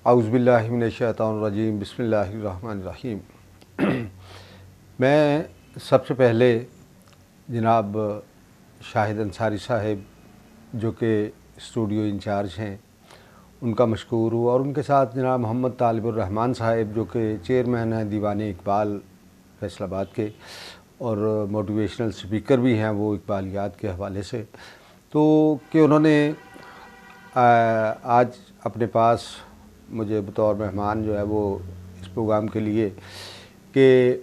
اعوذ باللہ من الشیطان الرجیم بسم اللہ الرحمن الرحیم۔ میں سب سے پہلے جناب شاہد انصاری صاحب جو کہ اسٹوڈیو انچارج ہیں ان کا مشکور ہوں، اور ان کے ساتھ جناب محمد طالب الرحمن صاحب جو کہ چیئرمین ہیں دیوان اقبال فیصل آباد کے اور موٹیویشنل اسپیکر بھی ہیں وہ اقبالیات کے حوالے سے، تو کہ انہوں نے آج اپنے پاس مجھے بطور مہمان جو ہے وہ اس پروگرام کے لیے کہ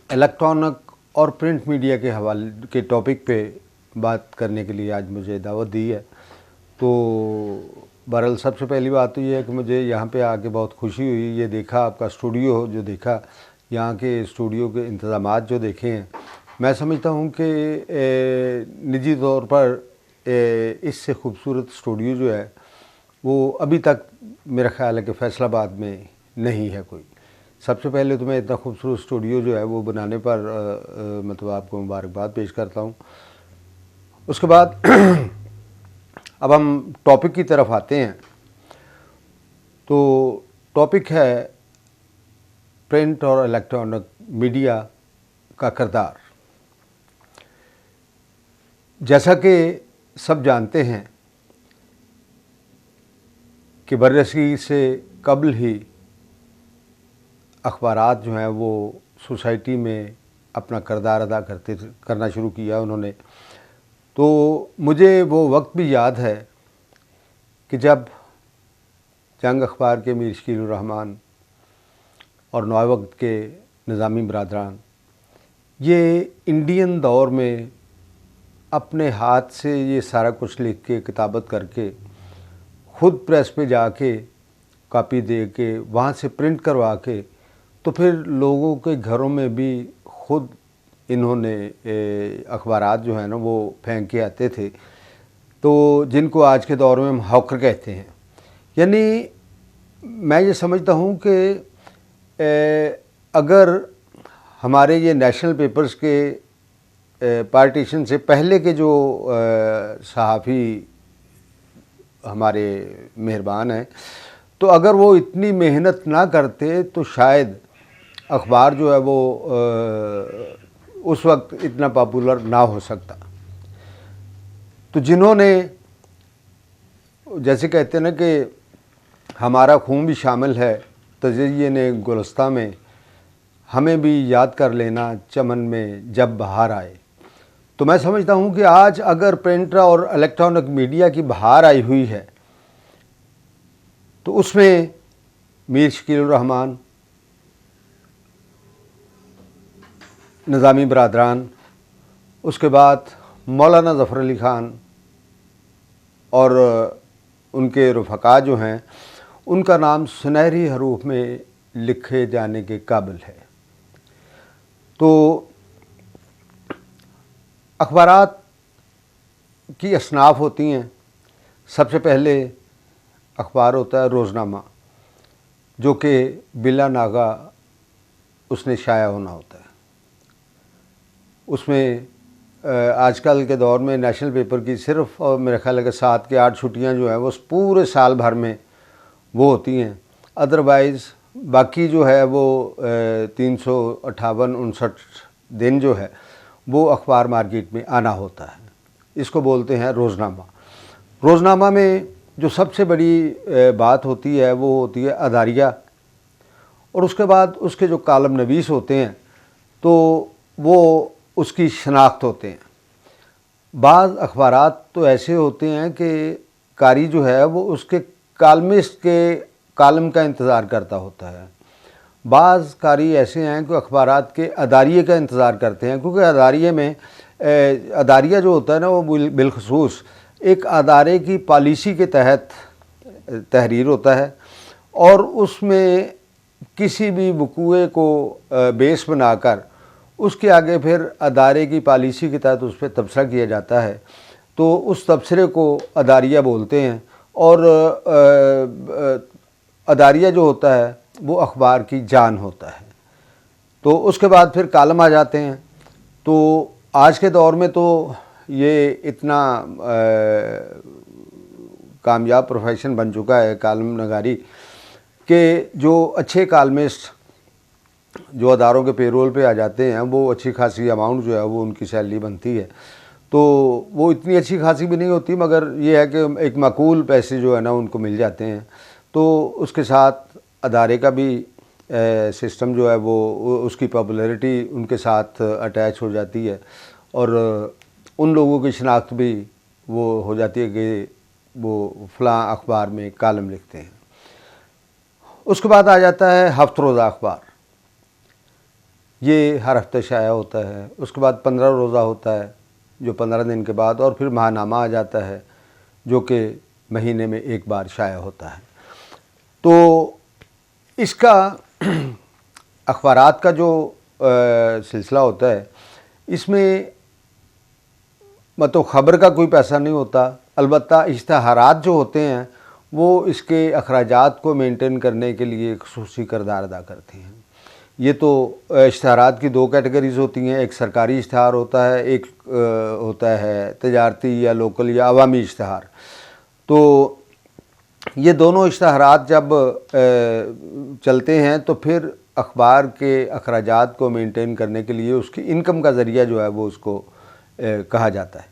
الیکٹرانک اور پرنٹ میڈیا کے حوالے کے ٹاپک پہ بات کرنے کے لیے آج مجھے دعوت دی ہے۔ تو بہرحال سب سے پہلی بات تو یہ ہے کہ مجھے یہاں پہ آ کے بہت خوشی ہوئی، یہ دیکھا آپ کا اسٹوڈیو جو دیکھا، یہاں کے اسٹوڈیو کے انتظامات جو دیکھے ہیں، میں سمجھتا ہوں کہ نجی طور پر اس سے خوبصورت اسٹوڈیو جو ہے وہ ابھی تک میرا خیال ہے کہ فیصل آباد میں نہیں ہے کوئی۔ سب سے پہلے تو میں اتنا خوبصورت اسٹوڈیو جو ہے وہ بنانے پر مطلب آپ کو مبارکباد پیش کرتا ہوں۔ اس کے بعد اب ہم ٹاپک کی طرف آتے ہیں، تو ٹاپک ہے پرنٹ اور الیکٹرانک میڈیا کا کردار۔ جیسا کہ سب جانتے ہیں کہ بررسی سے قبل ہی اخبارات جو ہیں وہ سوسائٹی میں اپنا کردار ادا کرنا شروع کیا انہوں نے۔ تو مجھے وہ وقت بھی یاد ہے کہ جب جنگ اخبار کے میر شکیل الرحمن اور نوئے وقت کے نظامی برادران یہ انڈین دور میں اپنے ہاتھ سے یہ سارا کچھ لکھ کے کتابت کر کے خود پریس پہ جا کے کاپی دے کے وہاں سے پرنٹ کروا کے تو پھر لوگوں کے گھروں میں بھی خود انہوں نے اخبارات جو ہیں نا وہ پھینک کے آتے تھے، تو جن کو آج کے دور میں ہم ہاکر کہتے ہیں۔ یعنی میں یہ سمجھتا ہوں کہ اگر ہمارے یہ نیشنل پیپرز کے پارٹیشن سے پہلے کے جو صحافی ہمارے مہربان ہیں، تو اگر وہ اتنی محنت نہ کرتے تو شاید اخبار جو ہے وہ اس وقت اتنا پاپولر نہ ہو سکتا۔ تو جنہوں نے جیسے کہتے ہیں نا کہ ہمارا خون بھی شامل ہے تزئین گلستہ میں، ہمیں بھی یاد کر لینا چمن میں جب بہار آئے، تو میں سمجھتا ہوں کہ آج اگر پرنٹ اور الیکٹرانک میڈیا کی بہار آئی ہوئی ہے تو اس میں میر شکیل الرحمن، نظامی برادران، اس کے بعد مولانا ظفر علی خان اور ان کے رفقا جو ہیں ان کا نام سنہری حروف میں لکھے جانے کے قابل ہے۔ تو اخبارات کی اصناف ہوتی ہیں۔ سب سے پہلے اخبار ہوتا ہے روزنامہ، جو کہ بلا ناغہ اس نے شائع ہونا ہوتا ہے۔ اس میں آج کل کے دور میں نیشنل پیپر کی صرف اور میرے خیال ہے کہ 7 کے 8 چھٹیاں جو ہیں وہ پورے سال بھر میں وہ ہوتی ہیں، ادروائز باقی جو ہے وہ 358 59 دن جو ہے وہ اخبار مارکیٹ میں آنا ہوتا ہے۔ اس کو بولتے ہیں روزنامہ۔ روزنامہ میں جو سب سے بڑی بات ہوتی ہے وہ ہوتی ہے اداریہ، اور اس کے بعد اس کے جو کالم نویس ہوتے ہیں تو وہ اس کی شناخت ہوتے ہیں۔ بعض اخبارات تو ایسے ہوتے ہیں کہ قاری جو ہے وہ اس کے کالمسٹ کے کالم کا انتظار کرتا ہوتا ہے۔ بعض قاری ایسے ہیں کہ اخبارات کے اداریے کا انتظار کرتے ہیں، کیونکہ اداریے میں اداریہ جو ہوتا ہے نا وہ بالخصوص ایک ادارے کی پالیسی کے تحت تحریر ہوتا ہے، اور اس میں کسی بھی وقوعے کو بیس بنا کر اس کے آگے پھر ادارے کی پالیسی کے تحت اس پہ تبصرہ کیا جاتا ہے، تو اس تبصرے کو اداریہ بولتے ہیں۔ اور اداریہ جو ہوتا ہے وہ اخبار کی جان ہوتا ہے۔ تو اس کے بعد پھر کالم آ جاتے ہیں۔ تو آج کے دور میں تو یہ اتنا کامیاب پروفیشن بن چکا ہے کالم نگاری، کہ جو اچھے کالمسٹ جو اداروں کے پے رول پہ آ جاتے ہیں وہ اچھی خاصی اماؤنٹ جو ہے وہ ان کی سیلری بنتی ہے. تو وہ اتنی اچھی خاصی بھی نہیں ہوتی، مگر یہ ہے کہ ایک معقول پیسے جو ہے نا ان کو مل جاتے ہیں. تو اس کے ساتھ ادارے کا بھی سسٹم جو ہے وہ اس کی پاپولیرٹی ان کے ساتھ اٹیچ ہو جاتی ہے، اور ان لوگوں کی شناخت بھی وہ ہو جاتی ہے کہ وہ فلاں اخبار میں کالم لکھتے ہیں. اس کے بعد آ جاتا ہے ہفتہ روزہ اخبار. یہ ہر ہفتے شائع ہوتا ہے. اس کے بعد 15 روزہ ہوتا ہے جو 15 دن کے بعد، اور پھر ماہ نامہ آ جاتا ہے جو کہ مہینے میں ایک بار شائع ہوتا ہے. تو اس کا اخبارات کا جو سلسلہ ہوتا ہے اس میں مطلب خبر کا کوئی پیسہ نہیں ہوتا، البتہ اشتہارات جو ہوتے ہیں وہ اس کے اخراجات کو مینٹین کرنے کے لیے خصوصی کردار ادا کرتے ہیں. یہ تو اشتہارات کی 2 کیٹیگریز ہوتی ہیں، ایک سرکاری اشتہار ہوتا ہے، ایک ہوتا ہے تجارتی یا لوکل یا عوامی اشتہار. تو یہ دونوں اشتہارات جب چلتے ہیں تو پھر اخبار کے اخراجات کو مینٹین کرنے کے لیے اس کی انکم کا ذریعہ جو ہے وہ اس کو کہا جاتا ہے.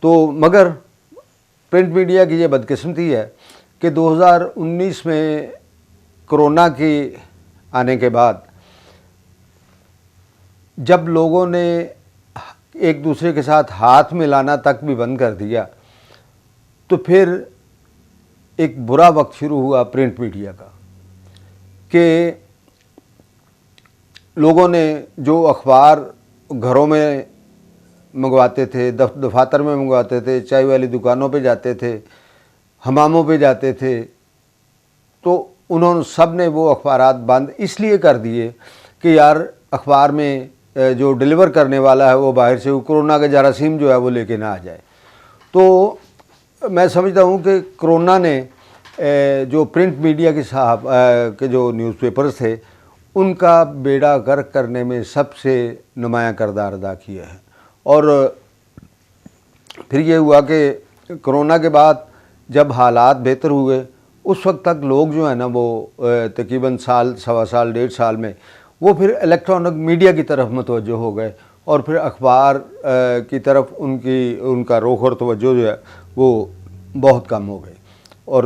تو مگر پرنٹ میڈیا کی یہ بدقسمتی ہے کہ 2019 میں کرونا کے آنے کے بعد جب لوگوں نے ایک دوسرے کے ساتھ ہاتھ ملانا تک بھی بند کر دیا تو پھر ایک برا وقت شروع ہوا پرنٹ میڈیا کا، کہ لوگوں نے جو اخبار گھروں میں منگواتے تھے، دفاتر میں منگواتے تھے، چائے والی دکانوں پہ جاتے تھے، حماموں پہ جاتے تھے، تو انہوں سب نے وہ اخبارات بند اس لیے کر دیے کہ یار اخبار میں جو ڈیلیور کرنے والا ہے وہ باہر سے کرونا کا جراثیم جو ہے وہ لے کے نہ آ جائے. تو میں سمجھتا ہوں کہ کرونا نے جو پرنٹ میڈیا کے صاحب کے جو نیوز پیپرز تھے ان کا بیڑا غرق کرنے میں سب سے نمایاں کردار ادا کیا ہے. اور پھر یہ ہوا کہ کرونا کے بعد جب حالات بہتر ہوئے اس وقت تک لوگ جو ہے نا وہ تقریباً سال، سوا سال، 1.5 سال میں وہ پھر الیکٹرانک میڈیا کی طرف متوجہ ہو گئے، اور پھر اخبار کی طرف ان کا رخ اور توجہ جو ہے وہ بہت کم ہو گئے. اور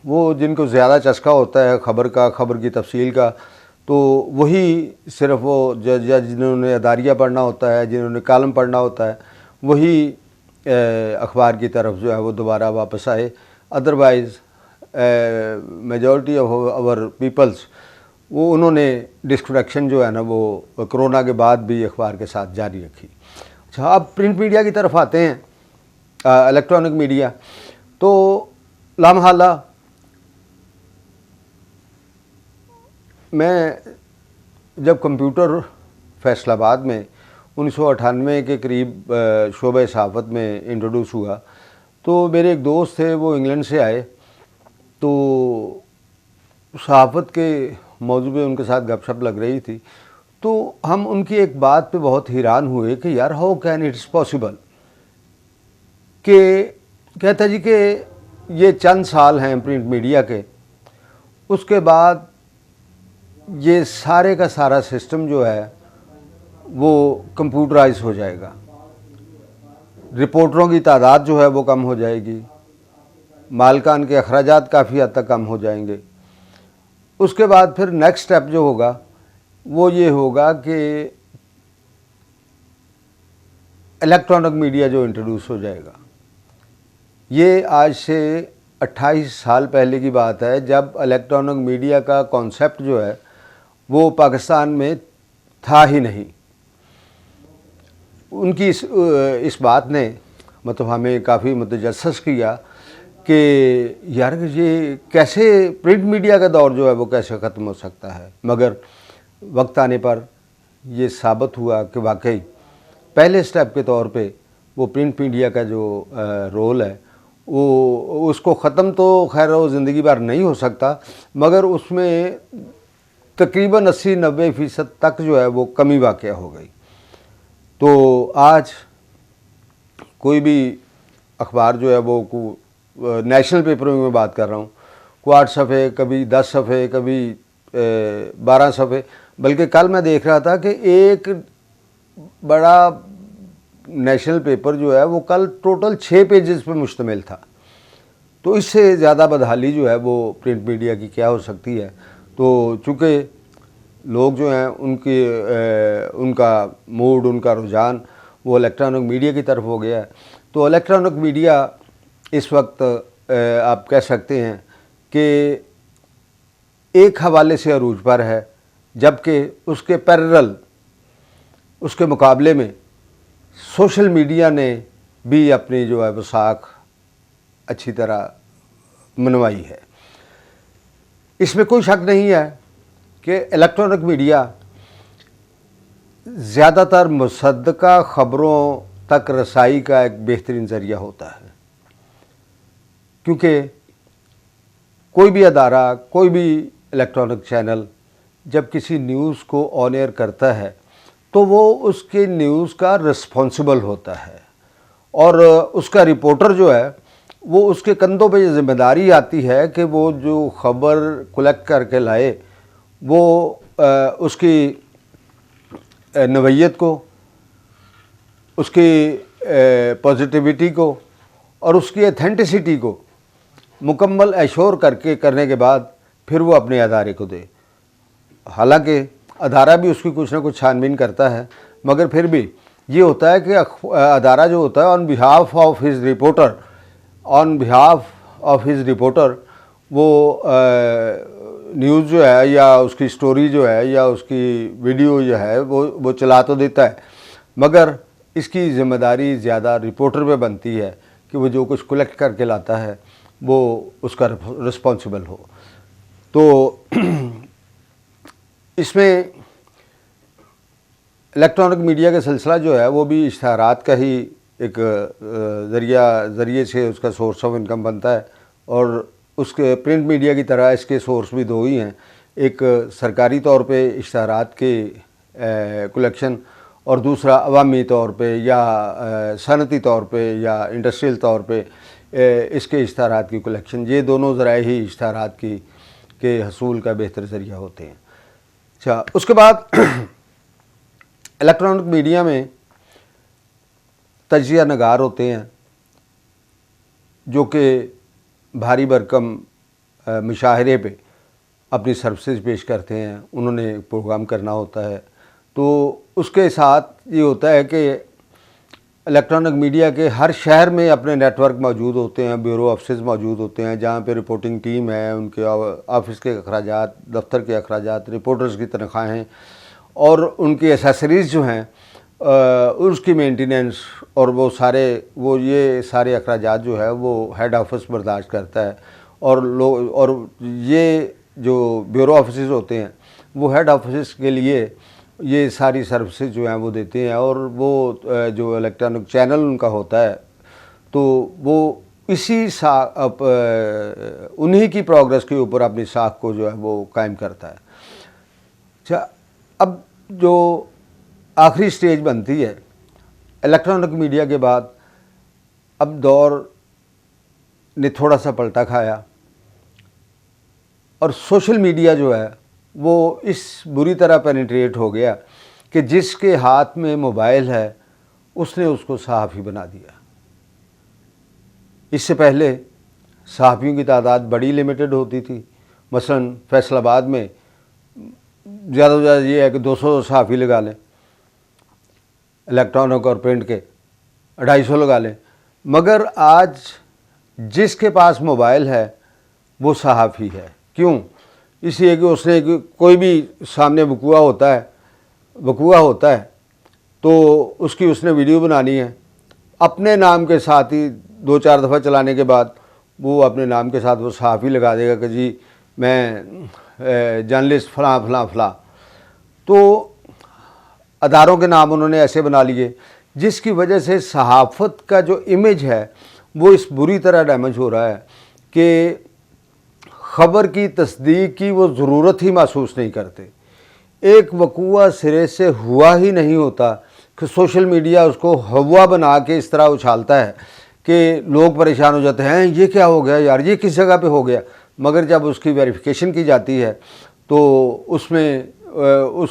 وہ جن کو زیادہ چسکا ہوتا ہے خبر کا، خبر کی تفصیل کا، تو وہی صرف وہ جنہوں نے اداریہ پڑھنا ہوتا ہے، جنہوں نے کالم پڑھنا ہوتا ہے، وہی اخبار کی طرف جو ہے وہ دوبارہ واپس آئے. ادروائز میجورٹی آف اور پیپلز وہ انہوں نے ڈسکنیکشن جو ہے نا وہ کرونا کے بعد بھی اخبار کے ساتھ جاری رکھی. اچھا، اب پرنٹ میڈیا کی طرف آتے ہیں، الیکٹرانک میڈیا. تو لامحالہ میں جب کمپیوٹر فیصل آباد میں 1998 کے قریب شعبہ صحافت میں انٹروڈیوس ہوا تو میرے ایک دوست تھے، وہ انگلینڈ سے آئے، تو صحافت کے موضوع پہ ان کے ساتھ گپ شپ لگ رہی تھی. تو ہم ان کی ایک بات پہ بہت حیران ہوئے کہ یار ہاؤ کین اٹس پاسبل، کہ کہتا جی کہ یہ چند سال ہیں پرنٹ میڈیا کے، اس کے بعد یہ سارے کا سارا سسٹم جو ہے وہ کمپیوٹرائز ہو جائے گا، رپورٹروں کی تعداد جو ہے وہ کم ہو جائے گی، مالکان کے اخراجات کافی حد تک کم ہو جائیں گے. اس کے بعد پھر نیکسٹ سٹیپ جو ہوگا وہ یہ ہوگا کہ الیکٹرانک میڈیا جو انٹروڈیوس ہو جائے گا. یہ آج سے 28 سال پہلے کی بات ہے جب الیکٹرانک میڈیا کا کانسیپٹ جو ہے وہ پاکستان میں تھا ہی نہیں. ان کی اس بات نے مطلب ہمیں کافی متجسس کیا کہ یار یہ کیسے پرنٹ میڈیا کا دور جو ہے وہ کیسے ختم ہو سکتا ہے. مگر وقت آنے پر یہ ثابت ہوا کہ واقعی پہلے سٹیپ کے طور پہ وہ پرنٹ میڈیا کا جو رول ہے وہ اس کو ختم تو خیر وہ زندگی بھر نہیں ہو سکتا، مگر اس میں تقریباً 80-90% تک جو ہے وہ کمی واقع ہو گئی. تو آج کوئی بھی اخبار جو ہے وہ نیشنل پیپروں میں بات کر رہا ہوں، کوئی 8 صفحے، کبھی 10 صفحے، کبھی 12 صفحے، بلکہ کل میں دیکھ رہا تھا کہ ایک بڑا نیشنل پیپر جو ہے وہ کل ٹوٹل 6 پیجز پہ مشتمل تھا. تو اس سے زیادہ بدحالی جو ہے وہ پرنٹ میڈیا کی کیا ہو سکتی ہے. تو چونکہ لوگ جو ہیں ان کا موڈ، ان کا رجحان وہ الیکٹرانک میڈیا کی طرف ہو گیا ہے. تو الیکٹرانک میڈیا اس وقت آپ کہہ سکتے ہیں کہ ایک حوالے سے عروج پر ہے، جبکہ اس کے پیرلل، اس کے مقابلے میں سوشل میڈیا نے بھی اپنی جو ہے وہ ساکھ اچھی طرح منوائی ہے. اس میں کوئی شک نہیں ہے کہ الیکٹرانک میڈیا زیادہ تر مصدقہ خبروں تک رسائی کا ایک بہترین ذریعہ ہوتا ہے، کیونکہ کوئی بھی ادارہ، کوئی بھی الیکٹرانک چینل جب کسی نیوز کو آن ایئر کرتا ہے تو وہ اس کے نیوز کا رسپانسبل ہوتا ہے، اور اس کا رپورٹر جو ہے وہ اس کے کندھوں پہ یہ ذمہ داری آتی ہے کہ وہ جو خبر کلیکٹ کر کے لائے وہ اس کی نوعیت کو، اس کی پازیٹیوٹی کو اور اس کی ایتھینٹسٹی کو مکمل ایشور کرنے کے بعد پھر وہ اپنے ادارے کو دے. حالانکہ ادارہ بھی اس کی کچھ نہ کچھ چھان بین کرتا ہے، مگر پھر بھی یہ ہوتا ہے کہ ادارہ جو ہوتا ہے آن بہاف آف ہز رپورٹر وہ نیوز جو ہے یا اس کی سٹوری جو ہے یا اس کی ویڈیو جو ہے وہ چلا تو دیتا ہے، مگر اس کی ذمہ داری زیادہ رپورٹر پہ بنتی ہے کہ وہ جو کچھ کلیکٹ کر کے لاتا ہے وہ اس کا رسپانسبل ہو. تو اس میں الیکٹرانک میڈیا کا سلسلہ جو ہے وہ بھی اشتہارات کا ہی ایک ذریعے سے اس کا سورس آف انکم بنتا ہے، اور اس کے پرنٹ میڈیا کی طرح اس کے سورس بھی دو ہی ہیں، ایک سرکاری طور پہ اشتہارات کے کلیکشن اور دوسرا عوامی طور پہ یا صنعتی طور پہ یا انڈسٹریل طور پہ اس کے اشتہارات کی کلیکشن. یہ دونوں ذرائع ہی اشتہارات کے حصول کا بہتر ذریعہ ہوتے ہیں. اچھا، اس کے بعد الیکٹرانک میڈیا میں تجزیہ نگار ہوتے ہیں جو کہ بھاری بھرکم مشاہرے پہ اپنی سروسز پیش کرتے ہیں. انہوں نے پروگرام کرنا ہوتا ہے، تو اس کے ساتھ یہ ہوتا ہے کہ الیکٹرانک میڈیا کے ہر شہر میں اپنے نیٹ ورک موجود ہوتے ہیں، بیورو آفسز موجود ہوتے ہیں جہاں پہ رپورٹنگ ٹیم ہے، ان کے آفس کے اخراجات، دفتر کے اخراجات، رپورٹرز کی تنخواہیں اور ان کی ایسیسریز جو ہیں اس کی مینٹیننس اور یہ سارے اخراجات جو ہے وہ ہیڈ آفس برداشت کرتا ہے. اور یہ جو بیورو آفسز ہوتے ہیں وہ ہیڈ آفسز کے لیے یہ ساری سروسز جو ہیں وہ دیتے ہیں، اور وہ جو الیکٹرانک چینل ان کا ہوتا ہے تو وہ انہی کی پروگرس کے اوپر اپنی ساکھ کو جو ہے وہ قائم کرتا ہے. اچھا، اب جو آخری سٹیج بنتی ہے الیکٹرانک میڈیا کے بعد، اب دور نے تھوڑا سا پلٹا کھایا اور سوشل میڈیا جو ہے وہ اس بری طرح پینیٹریٹ ہو گیا کہ جس کے ہاتھ میں موبائل ہے اس نے اس کو صحافی بنا دیا. اس سے پہلے صحافیوں کی تعداد بڑی لمیٹڈ ہوتی تھی. مثلا فیصل آباد میں زیادہ سے زیادہ یہ ہے کہ 200 صحافی لگا لیں، الیکٹرانک اور پرنٹ کے 250 لگا لیں، مگر آج جس کے پاس موبائل ہے وہ صحافی ہے. کیوں؟ اس لیے کہ اس نے کوئی بھی سامنے وقوع ہوتا ہے تو اس نے ویڈیو بنانی ہے، اپنے نام کے ساتھ ہی 2-4 دفعہ چلانے کے بعد وہ اپنے نام کے ساتھ وہ صحافی لگا دے گا کہ جی میں جرنلسٹ فلاں فلاں فلاں. تو اداروں کے نام انہوں نے ایسے بنا لیے جس کی وجہ سے صحافت کا جو امیج ہے وہ اس بری طرح ڈیمیج ہو رہا ہے کہ خبر کی تصدیق کی وہ ضرورت ہی محسوس نہیں کرتے. ایک وقوع سرے سے ہوا ہی نہیں ہوتا کہ سوشل میڈیا اس کو ہوا بنا کے اس طرح اچھالتا ہے کہ لوگ پریشان ہو جاتے ہیں یہ کیا ہو گیا یار، یہ کس جگہ پہ ہو گیا، مگر جب اس کی ویریفیکیشن کی جاتی ہے تو اس میں اس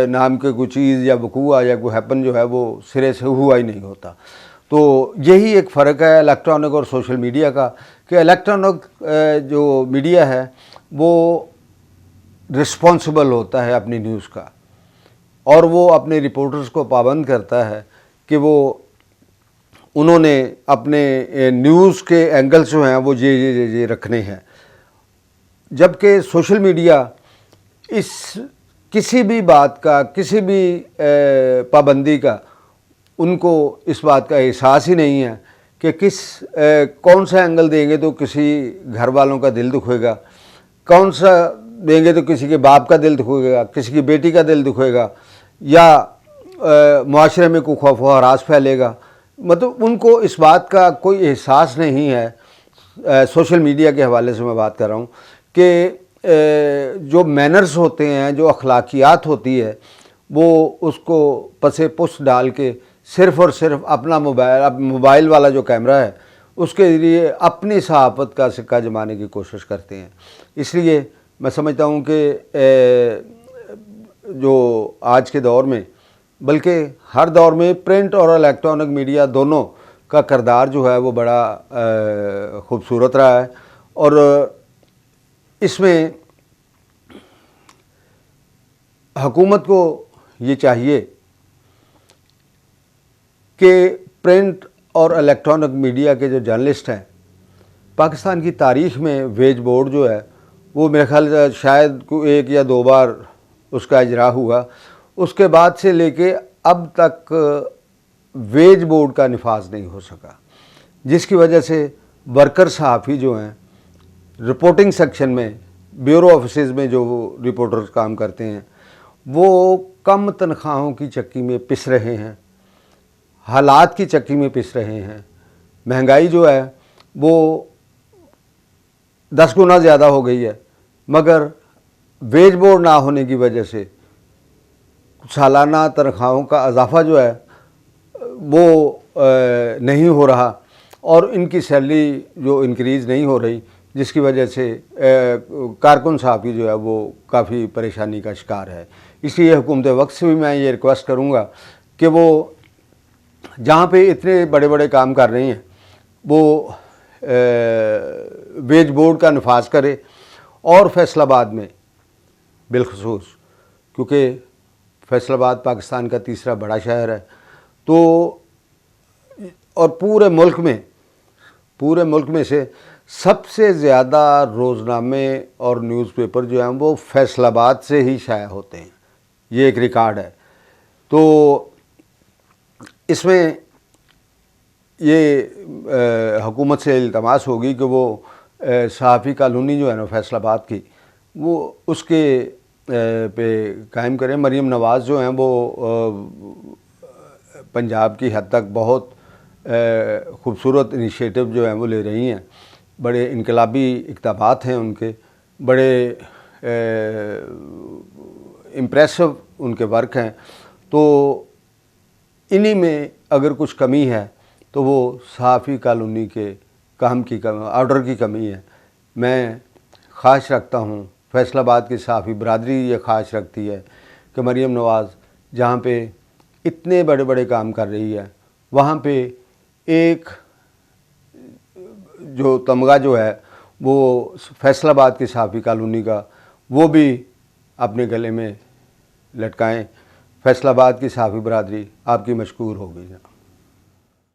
نام کے کوئی چیز یا وقوع یا کوئی ہیپن جو ہے وہ سرے سے ہوا ہی نہیں ہوتا۔ تو یہی ایک فرق ہے الیکٹرانک اور سوشل میڈیا کا، کہ الیکٹرانک جو میڈیا ہے وہ رسپانسبل ہوتا ہے اپنی نیوز کا، اور وہ اپنے رپورٹرز کو پابند کرتا ہے کہ وہ انہوں نے اپنے نیوز کے اینگلز جو ہیں وہ یہ رکھنے ہیں، جبکہ سوشل میڈیا اس کسی بھی بات کا، کسی بھی پابندی کا ان کو اس بات کا احساس ہی نہیں ہے کہ کون سا اینگل دیں گے تو کسی گھر والوں کا دل دکھے گا، کون سا دیں گے تو کسی کے باپ کا دل دکھے گا، کسی کی بیٹی کا دل دکھے گا، یا معاشرے میں کوئی خوف و ہراس پھیلے گا۔ مطلب ان کو اس بات کا کوئی احساس نہیں ہے، سوشل میڈیا کے حوالے سے میں بات کر رہا ہوں، کہ جو مینرز ہوتے ہیں، جو اخلاقیات ہوتی ہے، وہ اس کو پس پشت ڈال کے صرف اور صرف اپنا موبائل والا جو کیمرہ ہے اس کے ذریعے اپنی صحافت کا سکہ جمانے کی کوشش کرتے ہیں۔ اس لیے میں سمجھتا ہوں کہ جو آج کے دور میں، بلکہ ہر دور میں پرنٹ اور الیکٹرانک میڈیا دونوں کا کردار جو ہے وہ بڑا خوبصورت رہا ہے، اور اس میں حکومت کو یہ چاہیے کہ پرنٹ اور الیکٹرانک میڈیا کے جو جرنلسٹ ہیں، پاکستان کی تاریخ میں ویج بورڈ جو ہے وہ میرے خیال سے شاید ایک یا دو بار اس کا اجرا ہوا، اس کے بعد سے لے کے اب تک ویج بورڈ کا نفاذ نہیں ہو سکا، جس کی وجہ سے ورکر صحافی جو ہیں رپورٹنگ سیکشن میں، بیورو آفیسز میں جو رپورٹرز کام کرتے ہیں، وہ کم تنخواہوں کی چکی میں پس رہے ہیں، حالات کی چکی میں پس رہے ہیں، مہنگائی جو ہے وہ 10 گنا زیادہ ہو گئی ہے، مگر ویج بورڈ نہ ہونے کی وجہ سے سالانہ تنخواہوں کا اضافہ جو ہے وہ نہیں ہو رہا، اور ان کی سیلری جو انکریز نہیں ہو رہی، جس کی وجہ سے کارکن صحافی جو ہے وہ کافی پریشانی کا شکار ہے۔ اس لیے حکومت وقت سے بھی میں یہ ریکویسٹ کروں گا کہ وہ جہاں پہ اتنے بڑے بڑے کام کر رہی ہیں وہ ویج بورڈ کا نفاذ کرے، اور فیصل آباد میں بالخصوص، کیونکہ فیصل آباد پاکستان کا تیسرا بڑا شہر ہے، تو اور پورے ملک میں سے سب سے زیادہ روزنامے اور نیوز پیپر جو ہیں وہ فیصل آباد سے ہی شائع ہوتے ہیں، یہ ایک ریکارڈ ہے۔ تو اس میں یہ حکومت سے التماس ہوگی کہ وہ صحافی کالونی جو ہے نا فیصل آباد کی، وہ اس کے پہ قائم کریں۔ مریم نواز جو ہیں وہ پنجاب کی حد تک بہت خوبصورت انیشیٹو جو ہیں وہ لے رہی ہیں، بڑے انقلابی اقدامات ہیں ان کے، بڑے امپریسو ان کے ورک ہیں۔ تو انہی میں اگر کچھ کمی ہے تو وہ صحافی کالونی کے کام کی آرڈر کی کمی ہے۔ میں خواہش رکھتا ہوں، فیصل آباد کی صحافی برادری یہ خواہش رکھتی ہے کہ مریم نواز جہاں پہ اتنے بڑے بڑے کام کر رہی ہے، وہاں پہ ایک جو تمغہ جو ہے وہ فیصل آباد کی صحافی کالونی کا، وہ بھی اپنے گلے میں لٹکائیں۔ فیصل آباد کی صحافی برادری آپ کی مشکور ہوگی۔